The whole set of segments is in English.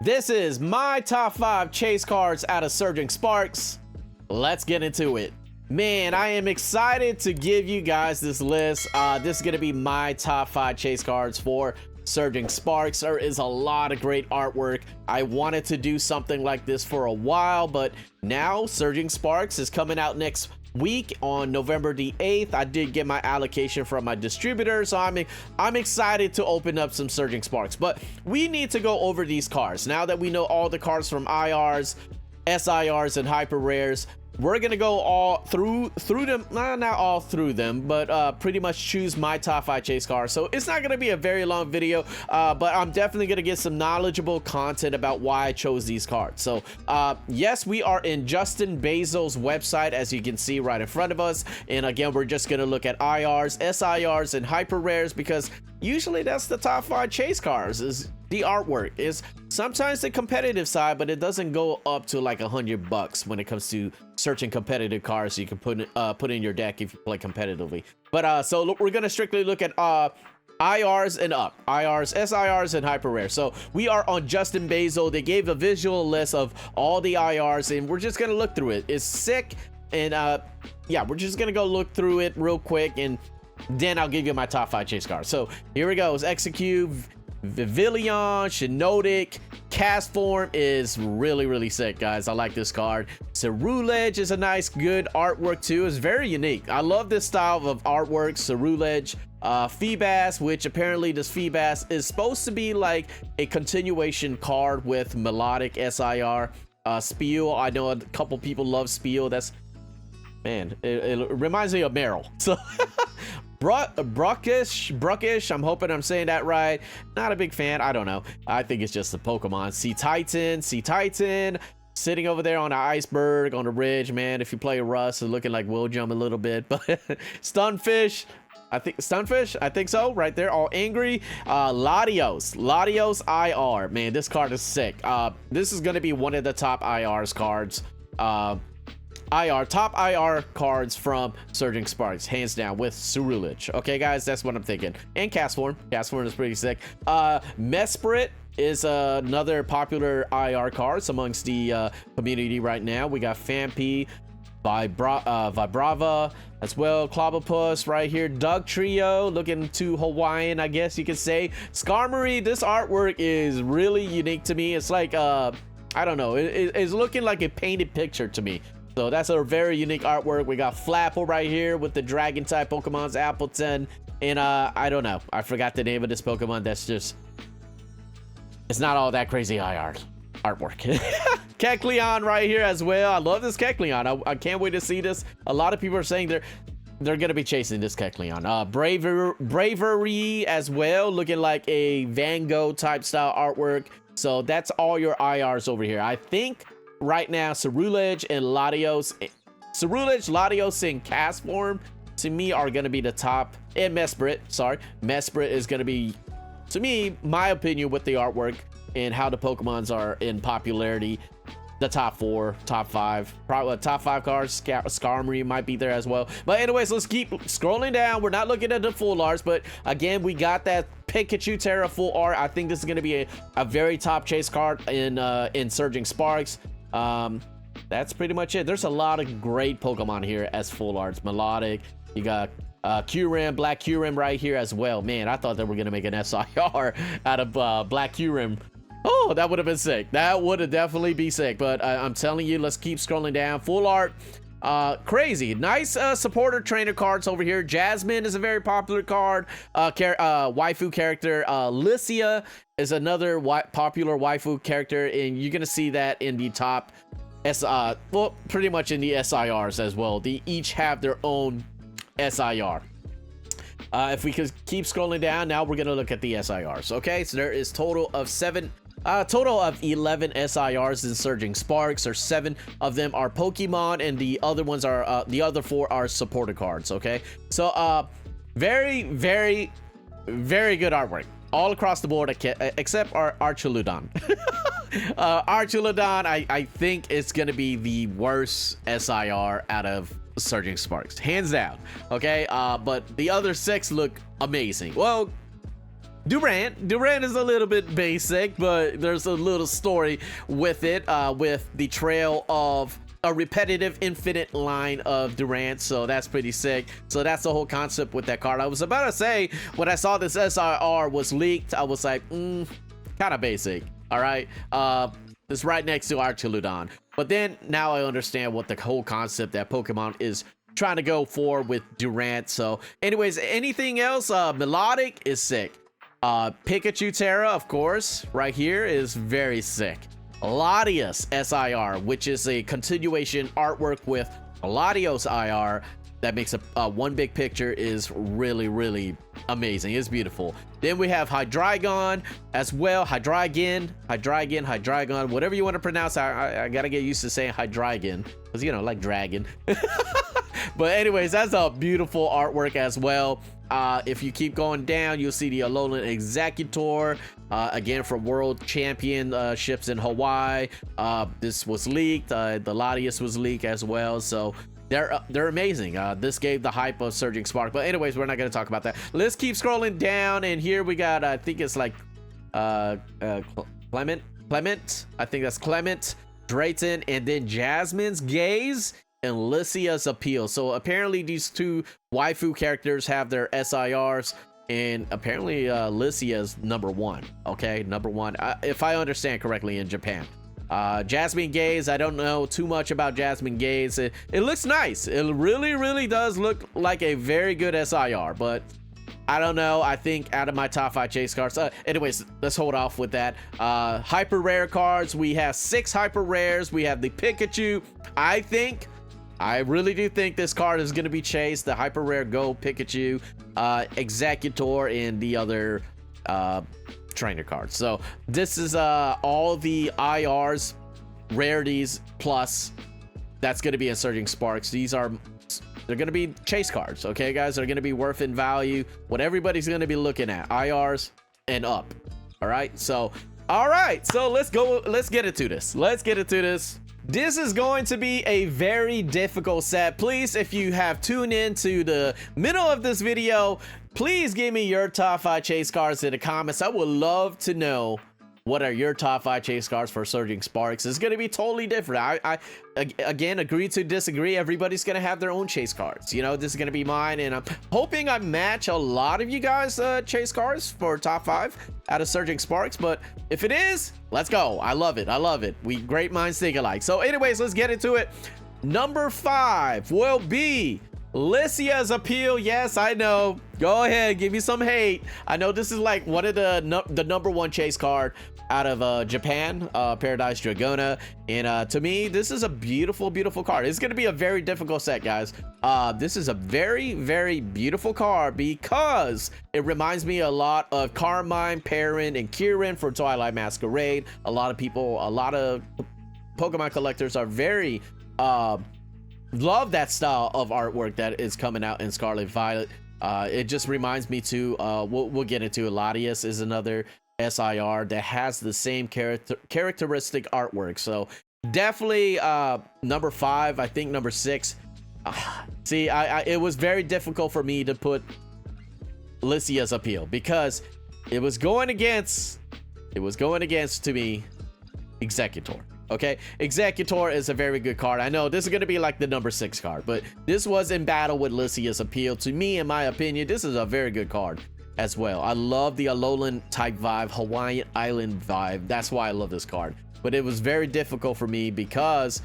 This is my top 5 chase cards out of Surging Sparks. Let's get into it. Man, I am excited to give you guys this list. This is going to be my top 5 chase cards for Surging Sparks. There is a lot of great artwork. I wanted to do something like this for a while, but now Surging Sparks is coming out next week on November the 8th. I did get my allocation from my distributor, so I'm excited to open up some Surging Sparks. But we need to go over these cards. Now that we know all the cards from IRs, SIRs, and hyper rares, we're gonna go all through them, not all through them, but pretty much choose my top 5 chase cards. So it's not gonna be a very long video, but I'm definitely gonna get some knowledgeable content about why I chose these cards. So yes, we are in Justin Bezos' website, as you can see right in front of us. And again, we're just gonna look at IRs, SIRs, and hyper rares, because usually that's the top 5 chase cards. Is the artwork is sometimes the competitive side, but it doesn't go up to like $100 when it comes to searching competitive cards you can put in your deck if you play competitively. But so look, we're gonna strictly look at IRs and up, IRs, SIRs, and hyper rare. So we are on Justin Bezos. They gave a visual list of all the IRs, and we're just gonna look through it. It's sick, and yeah, we're just gonna go look through it real quick, and then I'll give you my top 5 chase cards. So here we go. It's Execute, Vivillon, Milotic. Cast form is really sick, guys. I like this card. Cerulege is a nice, good artwork too. It's very unique. I love this style of artwork. Cerulege. Feebas, which apparently this Feebas is supposed to be like a continuation card with Milotic SIR. Spiel, I know a couple people love Spiel. That's, man, it reminds me of Meryl. So Brookish, I'm hoping I'm saying that right. Not a big fan. I don't know. I think it's just a Pokemon. Sea Titan, sitting over there on an iceberg on the ridge, man. If you play Rust, it's looking like Willjum a little bit. But Stunfish, I think so, right there, all angry. Latios IR, man, this card is sick. This is gonna be one of the top IRs cards. Top IR cards from Surging Sparks, hands down, with Cerulege. Okay, guys, that's what I'm thinking. And Cast Form is pretty sick. Mesprit is another popular IR cards amongst the community right now. We got Fampi, Vibrava as well, Clobbopus right here, Doug Trio, looking too Hawaiian, I guess you could say. Skarmory, this artwork is really unique to me. It's like, I don't know, it's looking like a painted picture to me. So that's a very unique artwork. We got Flapple right here with the dragon type Pokemon's Appleton. And I don't know, I forgot the name of this Pokemon. That's just, it's not all that crazy IR artwork. Kecleon right here as well. I love this Kecleon. I can't wait to see this. A lot of people are saying they're gonna be chasing this Kecleon. Bravery as well, looking like a Van Gogh type style artwork. So that's all your IRs over here. I think right now Cerulege and Latios, and Cast Form to me are gonna be the top, and Mesprit is gonna be, to me, my opinion, with the artwork and how the Pokemons are in popularity, the top 4, top 5, probably top 5 cards. Skarmory might be there as well. But anyways, let's keep scrolling down. We're not looking at the full arts, but again, we got that Pikachu Terra full art. I think this is going to be a very top chase card in Surging Sparks. That's pretty much it. There's a lot of great Pokemon here as full arts. Milotic, you got Kyurem, Black Kyurem right here as well. Man, I thought they were gonna make an SIR out of Black Kyurem. Oh, that would have been sick. That would have definitely be sick. But I'm telling you, let's keep scrolling down. Full art, crazy nice supporter trainer cards over here. Jasmine is a very popular card, waifu character. Lisia is another popular waifu character, and you're gonna see that in the top well, pretty much in the SIRs as well. They each have their own SIR. If we could keep scrolling down, now we're gonna look at the SIRs. Okay, so there is total of 11 SIRs in Surging Sparks, or 7 of them are Pokemon, and the other ones are the other 4 are supporter cards. Okay, so very good artwork all across the board, except our Archuludon. Archuludon, I think it's gonna be the worst SIR out of Surging Sparks, hands down. Okay, but the other 6 look amazing. Well, Durant is a little bit basic, but there's a little story with it, with the trail of a repetitive infinite line of Durant, so that's pretty sick. So that's the whole concept with that card. I was about to say, when I saw this SIR was leaked, I was like, kind of basic. All right, it's right next to Arctiludon, but then now I understand what the whole concept that Pokemon is trying to go for with Durant. So anyways, anything else? Milotic is sick. Pikachu Terra, of course, right here is very sick. Latias SIR, which is a continuation artwork with Latios IR that makes a one big picture, is really amazing. It's beautiful. Then we have Hydreigon as well. Hydreigon, whatever you want to pronounce. I gotta get used to saying Hydreigon because, you know, like dragon. But anyways, that's a beautiful artwork as well. If you keep going down, you'll see the Alolan Executor, again for World Championships in Hawaii. This was leaked. The Latias was leaked as well. So they're amazing. This gave the hype of Surging Spark. But anyways, we're not going to talk about that. Let's keep scrolling down, and here we got, I think it's like Clement. I think that's Clement, Drayton, and then Jasmine's Gaze and Lisia's Appeal. So apparently these two waifu characters have their SIRs, and apparently Lisia's #1. Okay, #1, if I understand correctly, in Japan. Jasmine Gaze, I don't know too much about Jasmine Gaze. It looks nice. It really does look like a very good SIR, but I don't know. I think out of my top 5 chase cards. Anyways, let's hold off with that. Hyper rare cards. We have 6 hyper rares. We have the Pikachu. I really do think this card is going to be chased. The hyper rare Go Pikachu, Executor, and the other trainer cards. So this is all the IRs, rarities, plus that's going to be in Surging Sparks. They're going to be chase cards, okay guys? They're going to be worth in value, what everybody's going to be looking at, IRs and up. All right, so let's get into this. This is going to be a very difficult set. Please, if you have tuned in to the middle of this video, please give me your top 5 chase cards in the comments. I would love to know what are your top 5 chase cards for Surging Sparks. It's going to be totally different. I again, agree to disagree. Everybody's going to have their own chase cards. You know, this is going to be mine, and I'm hoping I match a lot of you guys chase cards for top 5 out of Surging Sparks. But if it is, let's go. I love it. We great minds think alike. So anyways, let's get into it. Number 5 will be Lisia's Appeal. Yes, I know. Go ahead, give me some hate. I know this is like one of the #1 chase card out of Japan, Paradise Dragona, and to me, this is a beautiful card. It's going to be a very difficult set, guys. This is a very beautiful card because it reminds me a lot of Carmine, Perrin, and Kieran for Twilight Masquerade. A lot of Pokemon collectors are very love that style of artwork that is coming out in Scarlet Violet. It just reminds me to we'll get into Latias is another SIR that has the same characteristic artwork. So definitely number 5. I think number 6. See, it was very difficult for me to put Lisia's Appeal because it was going against to me Executor. Okay, Executor is a very good card. I know this is going to be like the number 6 card, but this was in battle with Lisia's Appeal. To me, in my opinion, this is a very good card as well. I love the Alolan type vibe, Hawaiian Island vibe. That's why I love this card. But it was very difficult for me because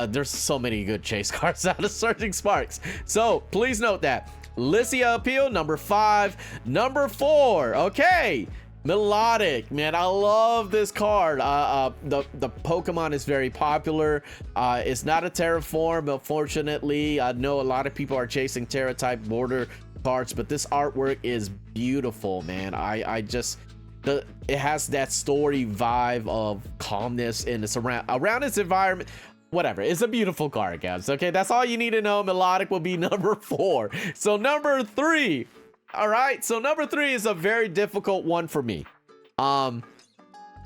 there's so many good chase cards out of Surging Sparks. So please note that. Lisia Appeal, number 5. Number 4, okay, Milotic. Man, I love this card. The Pokemon is very popular. It's not a Terra form, unfortunately. I know a lot of people are chasing Terra type border cards, but this artwork is beautiful, man. It has that story vibe of calmness, and it's around its environment. Whatever, it's a beautiful card, guys. Okay, that's all you need to know. Milotic will be number 4. So number 3. All right, so number 3 is a very difficult one for me.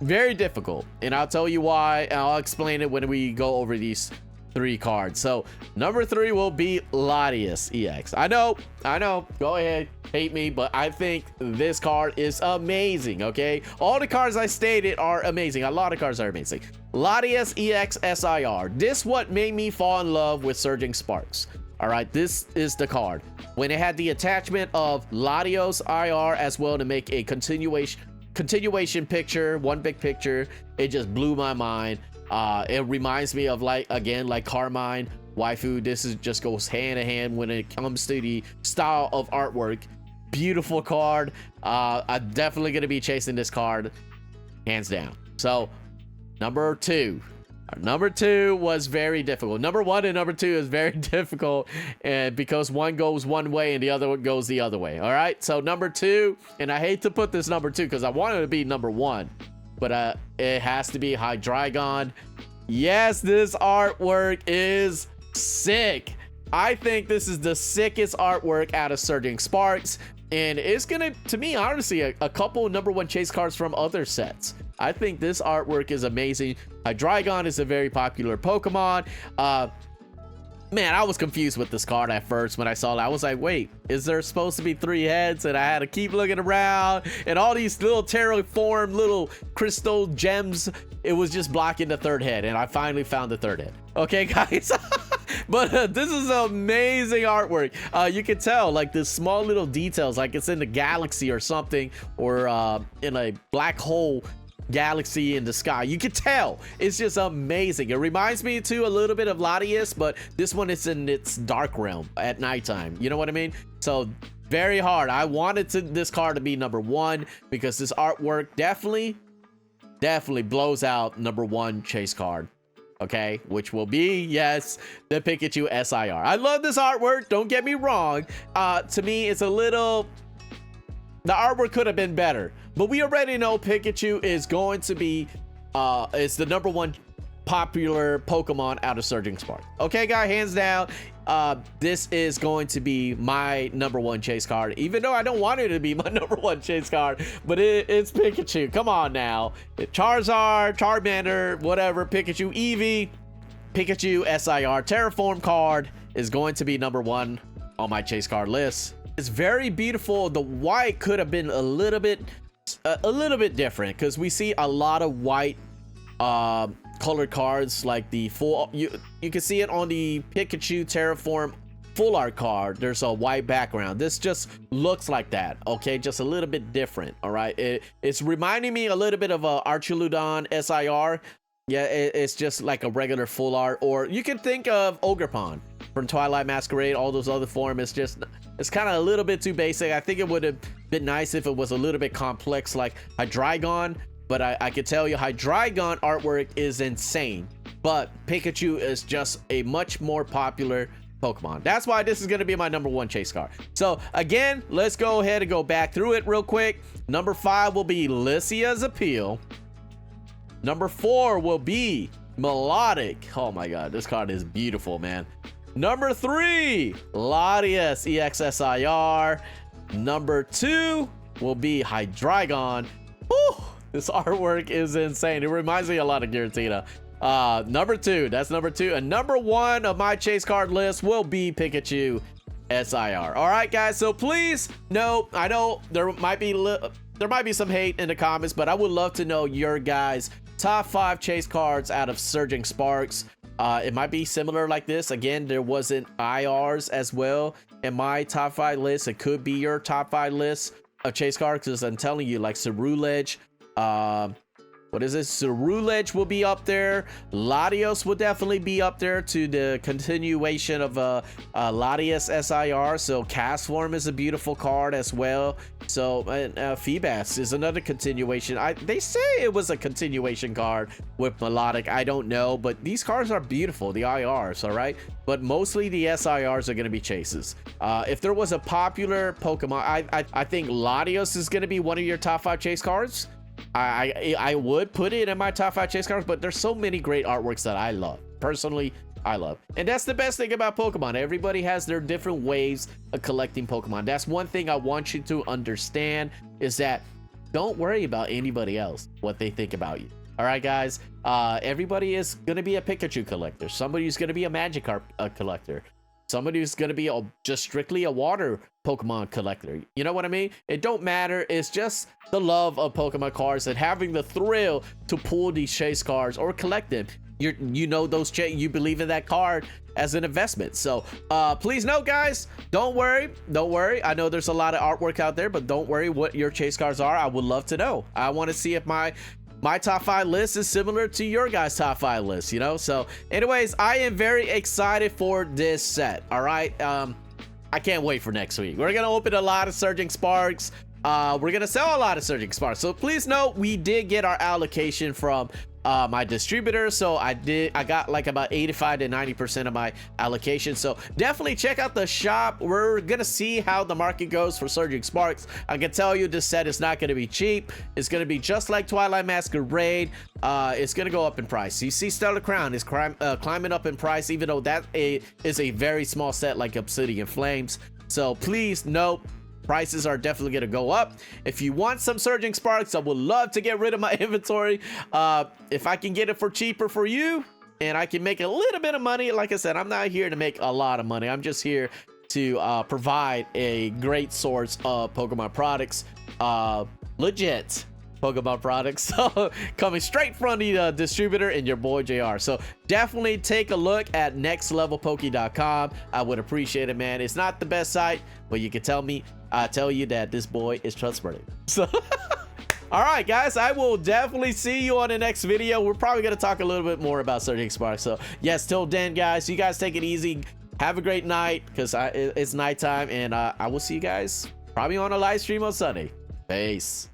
Very difficult, and I'll tell you why, and I'll explain it when we go over these 3 cards. So number 3 will be Latias EX. I know, go ahead, hate me, but I think this card is amazing. Okay, all the cards I stated are amazing. A lot of cards are amazing. Latias EX SIR. This what made me fall in love with Surging Sparks. All right, this is the card when it had the attachment of Latios IR as well to make a continuation picture, one big picture. It just blew my mind. It reminds me of, like, again, like Carmine waifu. This is just goes hand in hand when it comes to the style of artwork. Beautiful card. I'm definitely gonna be chasing this card hands down. So number 2 was very difficult. Number 1 and number 2 is very difficult, and because one goes one way and the other one goes the other way. All right, so number 2, and I hate to put this number 2 because I wanted to be number 1, but it has to be Hydreigon. Yes, this artwork is sick. I think this is the sickest artwork out of Surging Sparks, and it's gonna, to me, honestly, a couple number 1 chase cards from other sets. I think this artwork is amazing. Hydreigon is a very popular Pokemon. Man, I was confused with this card at first when I saw it. I was like, wait, is there supposed to be 3 heads? And I had to keep looking around, and all these little terraformed little crystal gems, it was just blocking the 3rd head, and I finally found the 3rd head. Okay, guys. But this is amazing artwork. You can tell, like, the small little details, like it's in the galaxy or something, or in a black hole galaxy in the sky. You can tell it's just amazing. It reminds me too a little bit of Latias, but this one is in its dark realm at nighttime. You know what I mean? So very hard. I wanted this card to be number 1 because this artwork definitely blows out number 1 chase card. Okay, which will be, yes, the Pikachu SIR. I love this artwork, don't get me wrong. To me, it's a little, the artwork could have been better, but we already know Pikachu is going to be is the number 1 popular Pokemon out of Surging Spark. Okay, guys, hands down, this is going to be my number 1 chase card, even though I don't want it to be my number 1 chase card, but it's Pikachu. Come on now. Charizard, Charmander, whatever, Pikachu Eevee, Pikachu SIR Terraform card is going to be number 1 on my chase card list. It's very beautiful. The white could have been a little bit different because we see a lot of white colored cards, like the full, you can see it on the Pikachu Terraform full art card. There's a white background. This just looks like that. Okay, just a little bit different. All right, it's reminding me a little bit of a Archaludon SIR. Yeah, it's just like a regular full art, or you can think of Ogerpon from Twilight Masquerade, all those other forms. It's kind of a little bit too basic. I think it would have been nice if it was a little bit complex like Hydreigon, but I could tell you Hydreigon artwork is insane, but Pikachu is just a much more popular Pokemon. That's why this is going to be my number 1 chase card. So again, let's go ahead and go back through it real quick. Number 5 will be Lisia's Appeal. Number 4 will be Milotic. Oh my god, this card is beautiful, man. Number 3, Latias EX SIR. Number 2 will be Hydreigon. Whew, this artwork is insane. It reminds me a lot of Giratina. Number 2, that's number 2. And number 1 of my chase card list will be Pikachu SIR. All right, guys. So please, no, I know there might be some hate in the comments, but I would love to know your guys' top 5 chase cards out of Surging Sparks. It might be similar like this. Again, there wasn't IRs as well in my top 5 list. It could be your top 5 list of chase cards, because I'm telling you, like Cerulege, what is this? Cerulege will be up there. Latios will definitely be up there to the continuation of Latias SIR. So Castform is a beautiful card as well. So Feebas is another continuation. They say it was a continuation card with Milotic. I don't know, but these cards are beautiful, the IRs, all right? But mostly the SIRs are going to be chases. If there was a popular Pokemon, I think Latios is going to be one of your top 5 chase cards. I would put it in my top 5 chase cards, but there's so many great artworks that I love. Personally, I love. And that's the best thing about Pokemon. Everybody has their different ways of collecting Pokemon. That's one thing I want you to understand, is that don't worry about anybody else, what they think about you. All right, guys. Everybody is gonna be a Pikachu collector. Somebody's gonna be a Magikarp collector. Somebody who's gonna be just strictly a water Pokemon collector. You know what I mean? It don't matter. It's just the love of Pokemon cards and having the thrill to pull these chase cards or collect them. You know those you believe in that card as an investment. So please note, guys, don't worry. I know there's a lot of artwork out there, but don't worry what your chase cards are. I would love to know. I want to see if my top 5 list is similar to your guys' top 5 list, you know? So anyways, I am very excited for this set. All right. I can't wait for next week. We're gonna open a lot of Surging Sparks. We're gonna sell a lot of Surging Sparks. So please note, we did get our allocation from my distributor, so I got like about 85 to 90% of my allocation. So definitely check out the shop. We're gonna see how the market goes for Surging Sparks. I can tell you this set is not gonna be cheap. It's gonna be just like Twilight Masquerade. It's gonna go up in price. You see Stellar Crown is climbing up in price, even though that is a very small set like Obsidian Flames. So please note, prices are definitely going to go up. If you want some Surging Sparks, I would love to get rid of my inventory. If I can get it for cheaper for you and I can make a little bit of money, like I said, I'm not here to make a lot of money. I'm just here to provide a great source of Pokemon products, legit Pokemon products, so coming straight from the distributor and your boy JR. So definitely take a look at nextlevelpoke.com. I would appreciate it, man. It's not the best site, but you can tell you that this boy is trustworthy. So all right, guys, I will definitely see you on the next video. We're probably going to talk a little bit more about Surging Sparks. So yes, till then, guys, you guys take it easy. Have a great night, because it's nighttime, and I will see you guys probably on a live stream on Sunday. Peace.